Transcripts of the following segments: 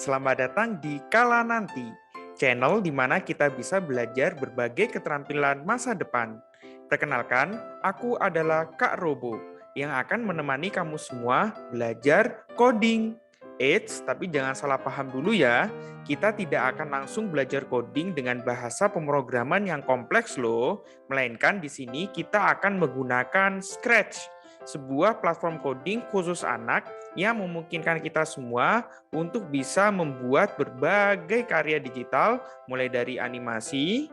selamat datang di Kala Nanti, channel di mana kita bisa belajar berbagai keterampilan masa depan. Perkenalkan, aku adalah Kak Robo yang akan menemani kamu semua belajar coding. Eits, tapi jangan salah paham dulu ya, kita tidak akan langsung belajar coding dengan bahasa pemrograman yang kompleks loh, melainkan di sini kita akan menggunakan Scratch, sebuah platform coding khusus anak yang memungkinkan kita semua untuk bisa membuat berbagai karya digital, mulai dari animasi,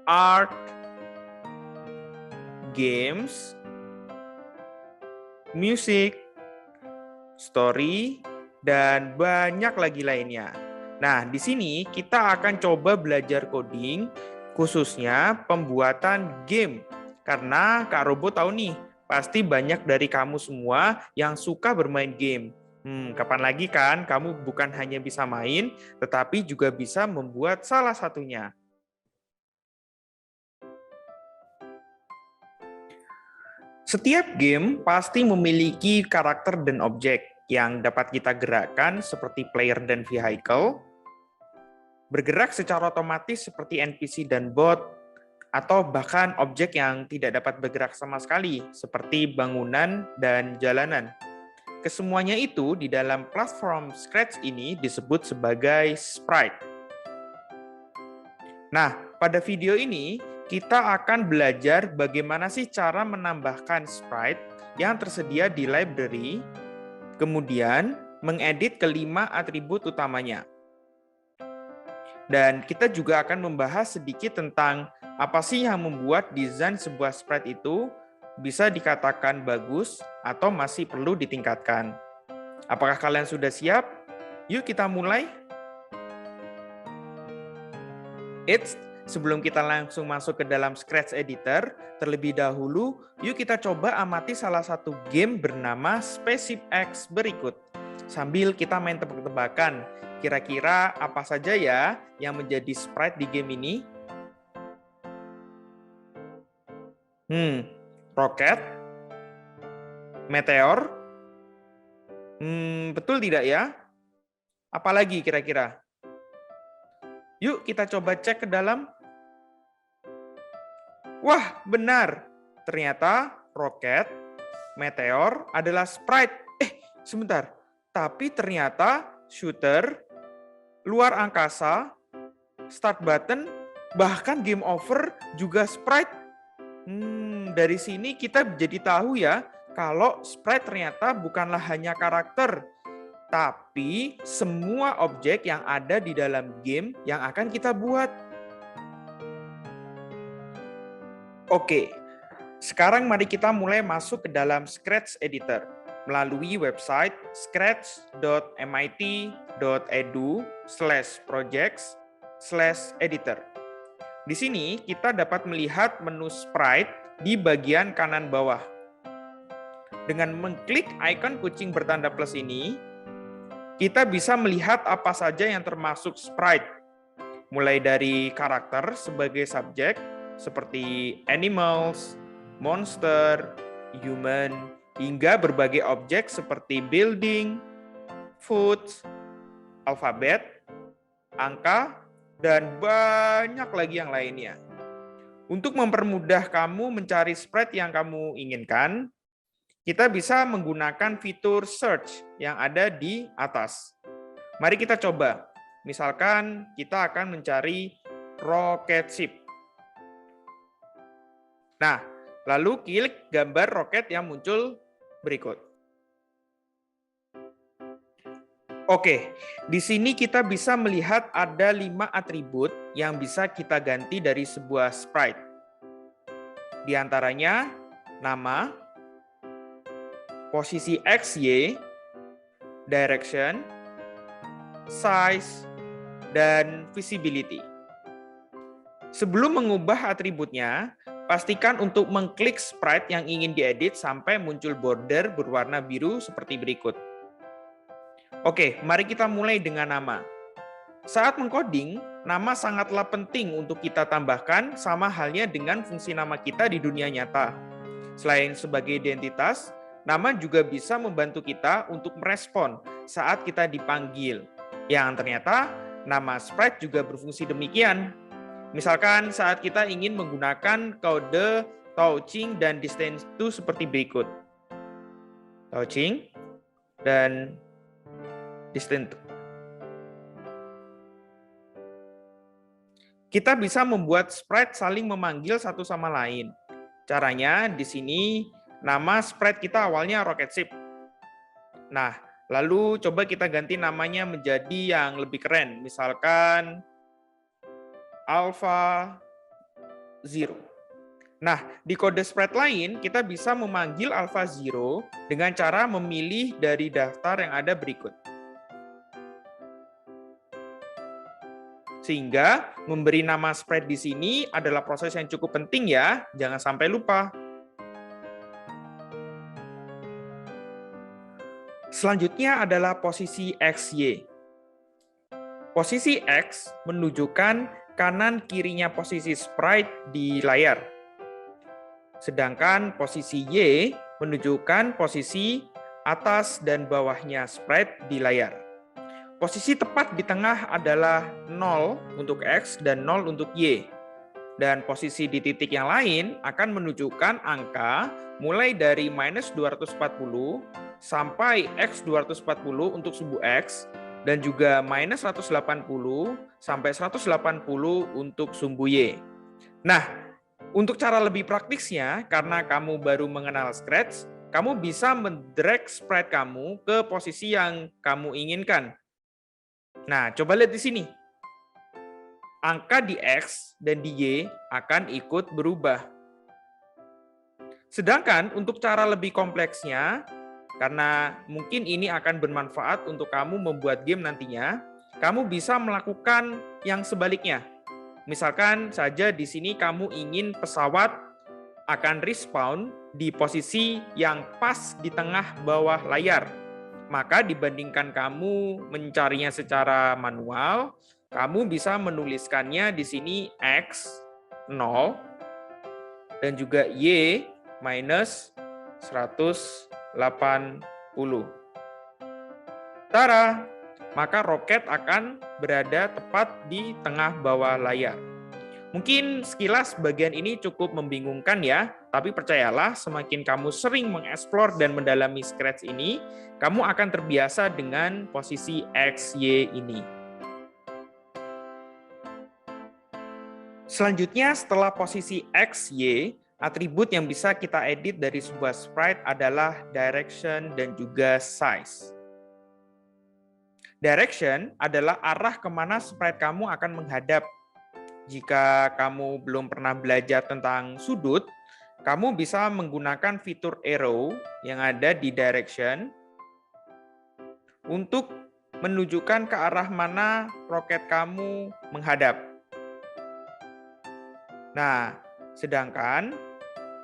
art, games, musik, story, dan banyak lagi lainnya. Nah, di sini kita akan coba belajar coding, khususnya pembuatan game. Karena Kak Robo tahu nih, pasti banyak dari kamu semua yang suka bermain game. Kapan lagi kan kamu bukan hanya bisa main, tetapi juga bisa membuat salah satunya. Setiap game pasti memiliki karakter dan objek yang dapat kita gerakkan seperti player dan vehicle, bergerak secara otomatis seperti NPC dan bot, atau bahkan objek yang tidak dapat bergerak sama sekali seperti bangunan dan jalanan. Kesemuanya itu di dalam platform Scratch ini disebut sebagai sprite. Nah, pada video ini kita akan belajar bagaimana sih cara menambahkan sprite yang tersedia di library, kemudian mengedit kelima atribut utamanya. Dan kita juga akan membahas sedikit tentang apa sih yang membuat desain sebuah sprite itu bisa dikatakan bagus atau masih perlu ditingkatkan. Apakah kalian sudah siap? Yuk kita mulai. Sebelum kita langsung masuk ke dalam Scratch Editor, terlebih dahulu, yuk kita coba amati salah satu game bernama Spaceship X berikut. Sambil kita main tebak-tebakan, kira-kira apa saja ya yang menjadi sprite di game ini? Roket? Meteor? Betul tidak ya? Apalagi kira-kira? Yuk kita coba cek ke dalam. Wah, benar. Ternyata roket, meteor adalah sprite. Sebentar. Tapi ternyata shooter, luar angkasa, start button, bahkan game over juga sprite. Dari sini kita jadi tahu ya, kalau sprite ternyata bukanlah hanya karakter, tapi semua objek yang ada di dalam game yang akan kita buat. Oke, sekarang mari kita mulai masuk ke dalam Scratch Editor melalui website scratch.mit.edu/projects/editor. Di sini kita dapat melihat menu sprite di bagian kanan bawah. Dengan mengklik ikon kucing bertanda plus ini, kita bisa melihat apa saja yang termasuk sprite, mulai dari karakter sebagai subjek, seperti animals, monster, human, hingga berbagai objek seperti building, food, alfabet, angka, dan banyak lagi yang lainnya. Untuk mempermudah kamu mencari sprite yang kamu inginkan, kita bisa menggunakan fitur search yang ada di atas. Mari kita coba. Misalkan kita akan mencari rocket ship. Nah, lalu klik gambar roket yang muncul berikut. Oke, di sini kita bisa melihat ada 5 atribut yang bisa kita ganti dari sebuah sprite. Di antaranya, nama, posisi X, Y, direction, size, dan visibility. Sebelum mengubah atributnya, pastikan untuk mengklik sprite yang ingin diedit sampai muncul border berwarna biru seperti berikut. Oke, mari kita mulai dengan nama. Saat mengcoding, nama sangatlah penting untuk kita tambahkan sama halnya dengan fungsi nama kita di dunia nyata. Selain sebagai identitas, nama juga bisa membantu kita untuk merespon saat kita dipanggil. Yang ternyata nama sprite juga berfungsi demikian. Misalkan saat kita ingin menggunakan kode touching dan distance to seperti berikut. Touching dan distance to. Kita bisa membuat sprite saling memanggil satu sama lain. Caranya di sini nama sprite kita awalnya Rocket Ship. Nah, lalu coba kita ganti namanya menjadi yang lebih keren. Misalkan Alpha Zero. Nah, di kode sprite lain kita bisa memanggil Alpha Zero dengan cara memilih dari daftar yang ada berikut. Sehingga memberi nama sprite di sini adalah proses yang cukup penting ya, jangan sampai lupa. Selanjutnya adalah posisi XY. Posisi X menunjukkan kanan kirinya posisi sprite di layar. Sedangkan posisi Y menunjukkan posisi atas dan bawahnya sprite di layar. Posisi tepat di tengah adalah 0 untuk X dan 0 untuk Y. Dan posisi di titik yang lain akan menunjukkan angka mulai dari -240 sampai X240 untuk sumbu X, dan juga -180 sampai 180 untuk sumbu Y. Nah, untuk cara lebih praktisnya, karena kamu baru mengenal Scratch, kamu bisa mendrag sprite kamu ke posisi yang kamu inginkan. Nah, coba lihat di sini. Angka di X dan di Y akan ikut berubah. Sedangkan untuk cara lebih kompleksnya, karena mungkin ini akan bermanfaat untuk kamu membuat game nantinya, kamu bisa melakukan yang sebaliknya. Misalkan saja di sini kamu ingin pesawat akan respawn di posisi yang pas di tengah bawah layar. Maka dibandingkan kamu mencarinya secara manual, kamu bisa menuliskannya di sini X 0 dan juga Y minus 180. Tara, maka roket akan berada tepat di tengah bawah layar. Mungkin sekilas bagian ini cukup membingungkan ya, tapi percayalah semakin kamu sering mengeksplor dan mendalami Scratch ini, kamu akan terbiasa dengan posisi X, Y ini. Selanjutnya setelah posisi X, Y, atribut yang bisa kita edit dari sebuah sprite adalah direction dan juga size. Direction adalah arah kemana sprite kamu akan menghadap. Jika kamu belum pernah belajar tentang sudut, kamu bisa menggunakan fitur arrow yang ada di direction untuk menunjukkan ke arah mana roket kamu menghadap. Nah, sedangkan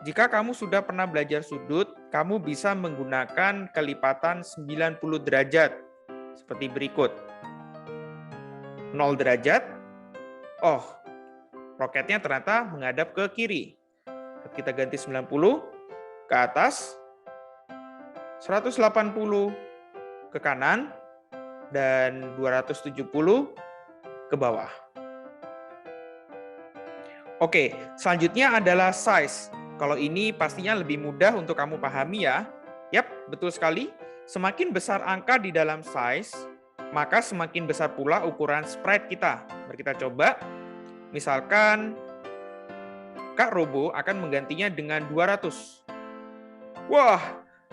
jika kamu sudah pernah belajar sudut, kamu bisa menggunakan kelipatan 90 derajat seperti berikut. 0 derajat, oh, roketnya ternyata menghadap ke kiri. Kita ganti 90 ke atas, 180 ke kanan, dan 270 ke bawah. Oke, selanjutnya adalah size. Kalau ini pastinya lebih mudah untuk kamu pahami ya. Yap, betul sekali. Semakin besar angka di dalam size, maka semakin besar pula ukuran sprite kita. Mari kita coba. Misalkan Kak Robo akan menggantinya dengan 200. Wah,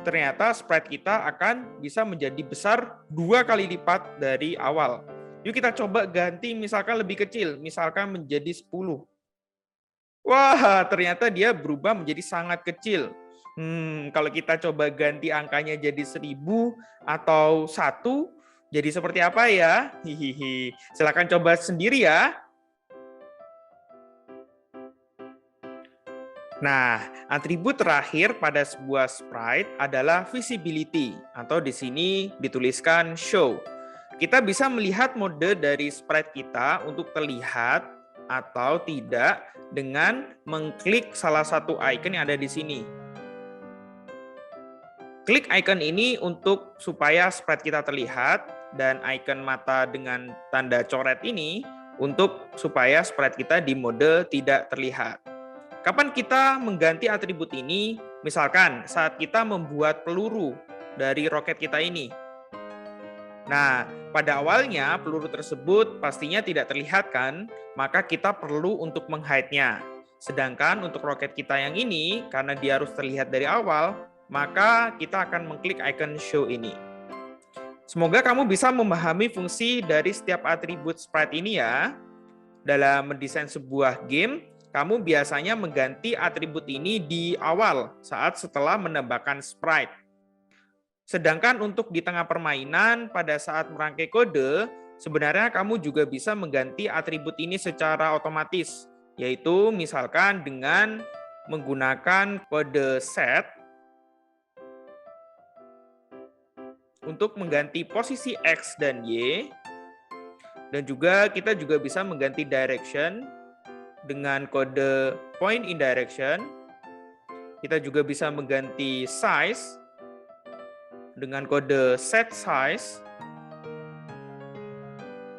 ternyata sprite kita akan bisa menjadi besar 2 kali lipat dari awal. Yuk kita coba ganti misalkan lebih kecil, misalkan menjadi 10. Wah, ternyata dia berubah menjadi sangat kecil. Kalau kita coba ganti angkanya jadi 1000 atau 1, jadi seperti apa ya? Hihihi. Silakan coba sendiri ya. Nah, atribut terakhir pada sebuah sprite adalah visibility, atau di sini dituliskan show. Kita bisa melihat mode dari sprite kita untuk terlihat atau tidak dengan mengklik salah satu icon yang ada di sini. Klik icon ini untuk supaya sprite kita terlihat, dan icon mata dengan tanda coret ini untuk supaya sprite kita di mode tidak terlihat. Kapan kita mengganti atribut ini? Misalkan saat kita membuat peluru dari roket kita ini. Nah, pada awalnya peluru tersebut pastinya tidak terlihat kan, maka kita perlu untuk meng-hide-nya. Sedangkan untuk roket kita yang ini, karena dia harus terlihat dari awal, maka kita akan mengklik icon show ini. Semoga kamu bisa memahami fungsi dari setiap atribut sprite ini ya. Dalam mendesain sebuah game, kamu biasanya mengganti atribut ini di awal saat setelah menambahkan sprite. Sedangkan untuk di tengah permainan pada saat merangkai kode, sebenarnya kamu juga bisa mengganti atribut ini secara otomatis, yaitu misalkan dengan menggunakan kode set untuk mengganti posisi X dan Y, dan juga kita juga bisa mengganti direction dengan kode point in direction. Kita juga bisa mengganti size dengan kode set size,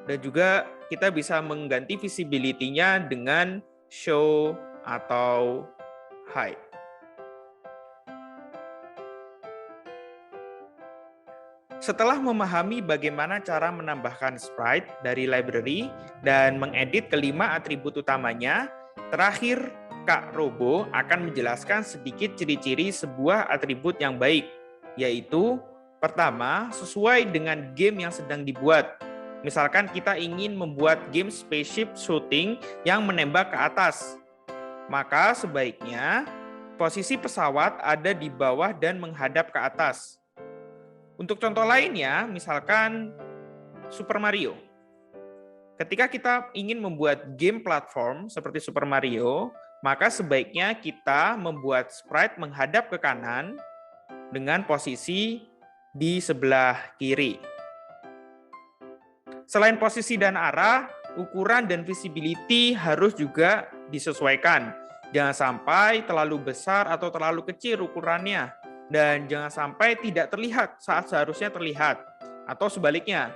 dan juga kita bisa mengganti visibility-nya dengan show atau hide. Setelah memahami bagaimana cara menambahkan sprite dari library dan mengedit kelima atribut utamanya, terakhir Kak Robo akan menjelaskan sedikit ciri-ciri sebuah atribut yang baik, yaitu pertama, sesuai dengan game yang sedang dibuat. Misalkan kita ingin membuat game spaceship shooting yang menembak ke atas, maka sebaiknya posisi pesawat ada di bawah dan menghadap ke atas. Untuk contoh lainnya, misalkan Super Mario. Ketika kita ingin membuat game platform seperti Super Mario, maka sebaiknya kita membuat sprite menghadap ke kanan dengan posisi di sebelah kiri. Selain posisi dan arah, ukuran dan visibility harus juga disesuaikan. Jangan sampai terlalu besar atau terlalu kecil ukurannya. Dan jangan sampai tidak terlihat saat seharusnya terlihat, atau sebaliknya.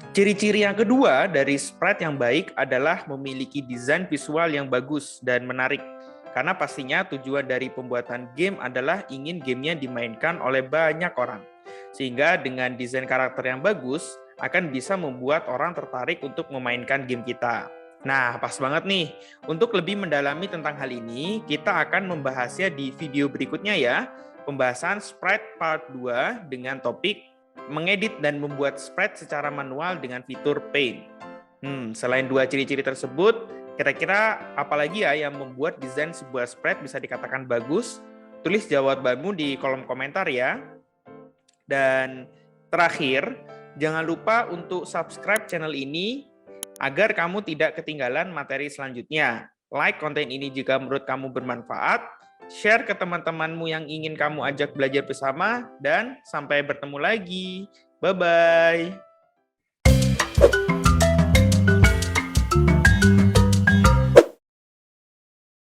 Ciri-ciri yang kedua dari sprite yang baik adalah memiliki desain visual yang bagus dan menarik. Karena pastinya tujuan dari pembuatan game adalah ingin gamenya dimainkan oleh banyak orang. Sehingga dengan desain karakter yang bagus, akan bisa membuat orang tertarik untuk memainkan game kita. Nah, pas banget nih. Untuk lebih mendalami tentang hal ini, kita akan membahasnya di video berikutnya ya. Pembahasan sprite part 2 dengan topik mengedit dan membuat sprite secara manual dengan fitur Paint. Selain dua ciri-ciri tersebut, kira-kira apa lagi ya yang membuat desain sebuah sprite bisa dikatakan bagus? Tulis jawabanmu di kolom komentar ya. Dan terakhir, jangan lupa untuk subscribe channel ini agar kamu tidak ketinggalan materi selanjutnya. Like konten ini jika menurut kamu bermanfaat, share ke teman-temanmu yang ingin kamu ajak belajar bersama, dan sampai bertemu lagi. Bye-bye.